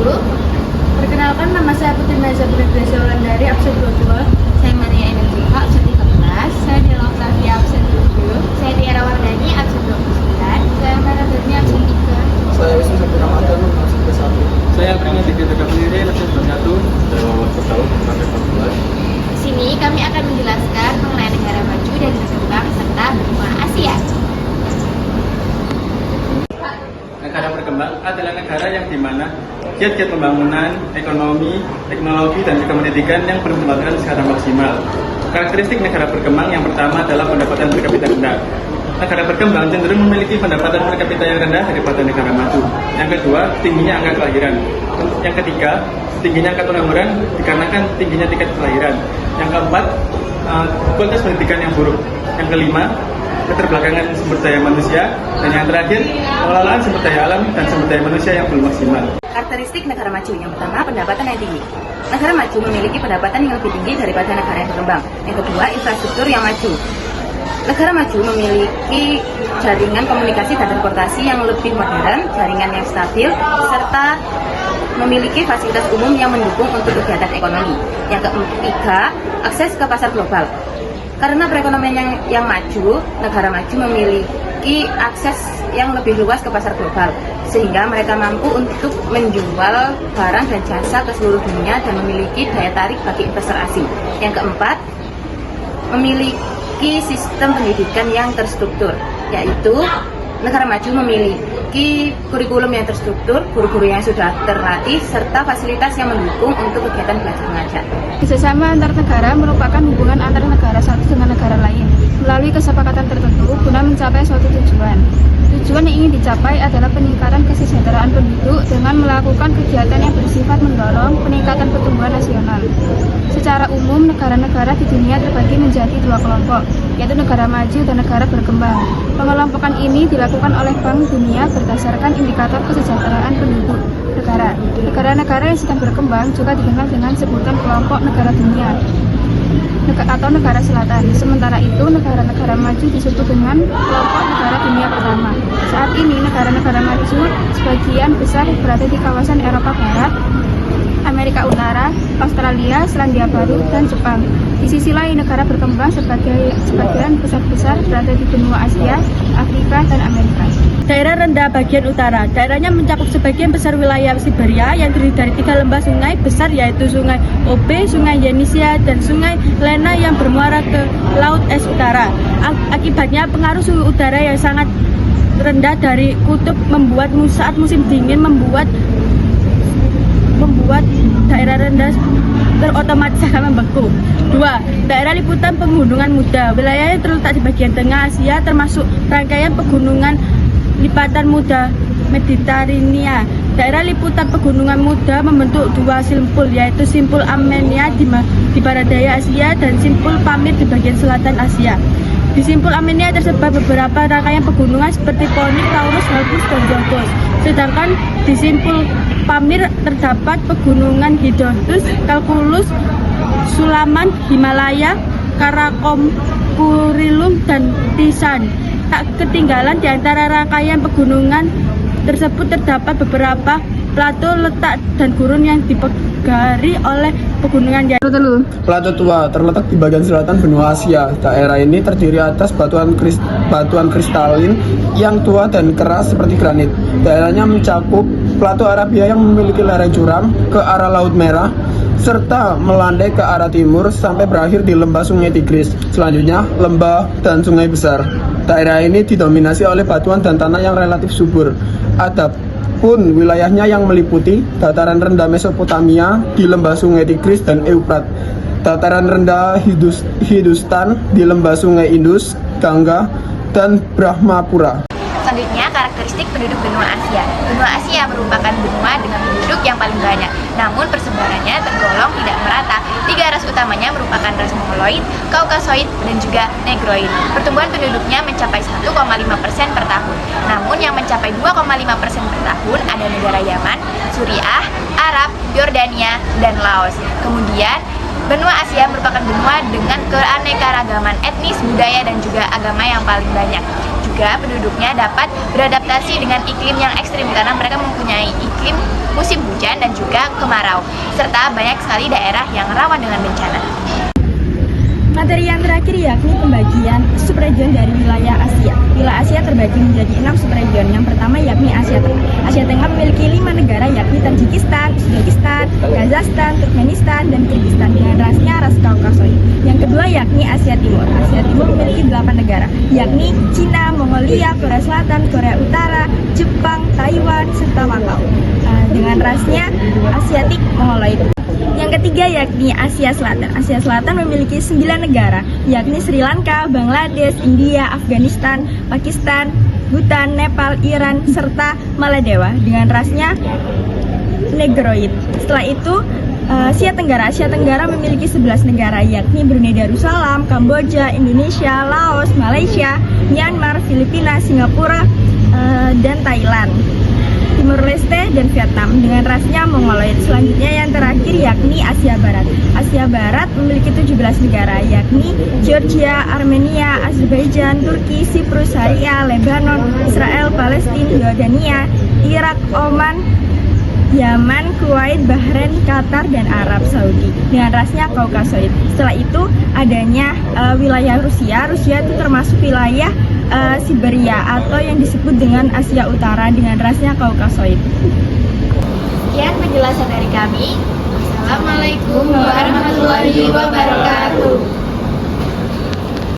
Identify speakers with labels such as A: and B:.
A: Bu.
B: Perkenalkan, nama saya Putri Maza Brigdesa Wulandari, absen 22.
A: Saya Maria Enerjika, absen 13.
B: Saya Dela Octavia, absen 7.
A: Saya Tiara Wardani, absen 29.
B: Saya Mara Dani, absen 3.
C: Saya Wisnu Sabtu Ramadan, absen 1.
D: Saya Pringga Diki Tegap Sendiri, absen 21.
C: Saya Muhammad Fasaud, absen 14.
A: Di sini kami akan menjelaskan mengenai negara maju dan berkembang serta benua Asia.
D: Negara berkembang adalah negara yang di mana giat-giat pembangunan, ekonomi, teknologi, dan juga pendidikan yang belum dikembangkan secara maksimal. Karakteristik negara berkembang yang pertama adalah pendapatan per kapita rendah. Negara berkembang cenderung memiliki pendapatan per kapita yang rendah daripada negara maju. Yang kedua, tingginya angka kelahiran. Yang ketiga, tingginya angka pengangguran dikarenakan tingginya tingkat kelahiran. Yang keempat, kualitas pendidikan yang buruk. Yang kelima, keterbelakangan sumber daya manusia. Dan yang terakhir, pengelolaan sumber daya alam dan sumber daya manusia yang belum maksimal.
E: Karakteristik negara maju yang pertama, pendapatan yang tinggi. Negara maju memiliki pendapatan yang lebih tinggi daripada negara yang berkembang. Yang kedua, infrastruktur yang maju. Negara maju memiliki jaringan komunikasi dan transportasi yang lebih modern, jaringan yang stabil, serta memiliki fasilitas umum yang mendukung untuk kegiatan ekonomi. Yang ketiga, akses ke pasar global. Karena perekonomian yang maju, negara maju memiliki akses yang lebih luas ke pasar global, sehingga mereka mampu untuk menjual barang dan jasa ke seluruh dunia dan memiliki daya tarik bagi investor asing. Yang keempat, memiliki sistem pendidikan yang terstruktur, yaitu negara maju memiliki kurikulum yang terstruktur, guru-guru yang sudah terlatih, serta fasilitas yang mendukung untuk kegiatan belajar mengajar.
B: Kerjasama antar negara merupakan hubungan antar negara satu dengan negara lain melalui kesepakatan tertentu guna mencapai suatu tujuan. Tujuan yang ingin dicapai adalah peningkatan kesejahteraan penduduk dengan melakukan kegiatan yang bersifat mendorong peningkatan pertumbuhan nasional. Secara umum, negara-negara di dunia terbagi menjadi dua kelompok, yaitu negara maju dan negara berkembang. Pengelompokan ini dilakukan oleh Bank Dunia berdasarkan indikator kesejahteraan penduduk negara. Negara-negara yang sedang berkembang juga dikenal dengan sebutan kelompok negara dunia atau negara selatan. Sementara itu, negara-negara maju disebut dengan kelompok negara dunia pertama. Saat ini, negara-negara maju sebagian besar berada di kawasan Eropa Barat, Amerika Utara, Australia, Selandia Baru, dan Jepang. Di sisi lain, negara berkembang sebagian besar berada di benua Asia, Afrika, dan Amerika.
F: Daerah rendah bagian utara. Daerahnya mencakup sebagian besar wilayah Siberia yang terdiri dari 3 lembah sungai besar, yaitu Sungai Obe, Sungai Yenisei, dan Sungai Lena yang bermuara ke Laut Es Utara. Akibatnya pengaruh suhu udara yang sangat rendah dari kutub membuat saat musim dingin membuat daerah rendah otomatis akan membeku. 2. Daerah liputan pegunungan muda. Wilayahnya terletak di bagian tengah Asia, termasuk rangkaian pegunungan lipatan muda Mediterania. Daerah liputan pegunungan muda membentuk 2 simpul, yaitu simpul Armenia di barat daya Asia dan simpul Pamir di bagian selatan Asia. Di simpul Armenia tersebar beberapa rangkaian pegunungan seperti Ponik, Taurus, Alpus, dan Zagros. Sedangkan di simpul Pamir terdapat pegunungan Hidotus, Kalkulus, Sulaman, Himalaya, Karakom, Kurilum, dan Tisan. Tak ketinggalan di antara rangkaian pegunungan tersebut terdapat beberapa plato, letak, dan gurun yang dipegari oleh pegunungan jatuh.
C: Plato tua terletak di bagian selatan benua Asia. Daerah ini terdiri atas batuan kristalin yang tua dan keras seperti granit. Daerahnya mencakup plato Arabia yang memiliki lereng curam ke arah Laut Merah, serta melandai ke arah timur sampai berakhir di lembah Sungai Tigris. Selanjutnya, lembah dan sungai besar. Daerah ini didominasi oleh batuan dan tanah yang relatif subur. Adapun wilayahnya yang meliputi dataran rendah Mesopotamia di lembah Sungai Tigris dan Eufrat, dataran rendah Hindustan di lembah Sungai Indus, Gangga, dan Brahmapura.
A: Selanjutnya, karakteristik penduduk benua Asia. Benua Asia merupakan benua dengan penduduk yang paling banyak, namun persebarannya tergolong tidak merata. 3 ras utamanya merupakan ras Mongoloid, Kaukasoid, dan juga Negroid. Pertumbuhan penduduknya mencapai 1,5% per tahun. Namun yang mencapai 2,5% per tahun ada negara Yaman, Suriah, Arab, Yordania, dan Laos. Kemudian, benua Asia merupakan benua dengan keanekaragaman etnis, budaya, dan juga agama yang paling banyak. juga penduduknya dapat beradaptasi dengan iklim yang ekstrim karena mereka mempunyai iklim musim hujan dan juga kemarau, serta banyak sekali daerah yang rawan dengan bencana.
F: Materi yang terakhir yakni pembagian subregion dari wilayah Asia. Wilayah Asia terbagi menjadi 6 subregion. Yang pertama yakni Asia Tengah. Asia Tengah memiliki 5 negara yakni Tajikistan, Uzbekistan, Kazakhstan, Turkmenistan, dan Kyrgyzstan dengan rasnya ras Kaukasoid. Yang kedua yakni Asia Timur. Asia Timur memiliki 8 negara yakni Cina, Mongolia, Korea Selatan, Korea Utara, Jepang, Taiwan, serta Macau dengan rasnya Asiatic Mongoloid. Yang ketiga yakni Asia Selatan. Asia Selatan memiliki 9 negara yakni Sri Lanka, Bangladesh, India, Afghanistan, Pakistan, Bhutan, Nepal, Iran, serta Maladewa dengan rasnya Negroid. Setelah itu Asia Tenggara. Asia Tenggara memiliki 11 negara yakni Brunei Darussalam, Kamboja, Indonesia, Laos, Malaysia, Myanmar, Filipina, Singapura, dan Thailand. Timur Leste dan Vietnam dengan rasnya Mongoloid. Selanjutnya yang terakhir yakni Asia Barat. Asia Barat memiliki 17 negara yakni Georgia, Armenia, Azerbaijan, Turki, Siprus, Syria, Lebanon, Israel, Palestina, Yordania, Irak, Oman, Yaman, Kuwait, Bahrain, Qatar, dan Arab Saudi dengan rasnya Kaukasoid. Setelah itu adanya wilayah Rusia. Rusia itu termasuk wilayah Siberia atau yang disebut dengan Asia Utara dengan rasnya Kaukasoid.
A: Sekian penjelasan dari kami. Wassalamualaikum warahmatullahi wabarakatuh.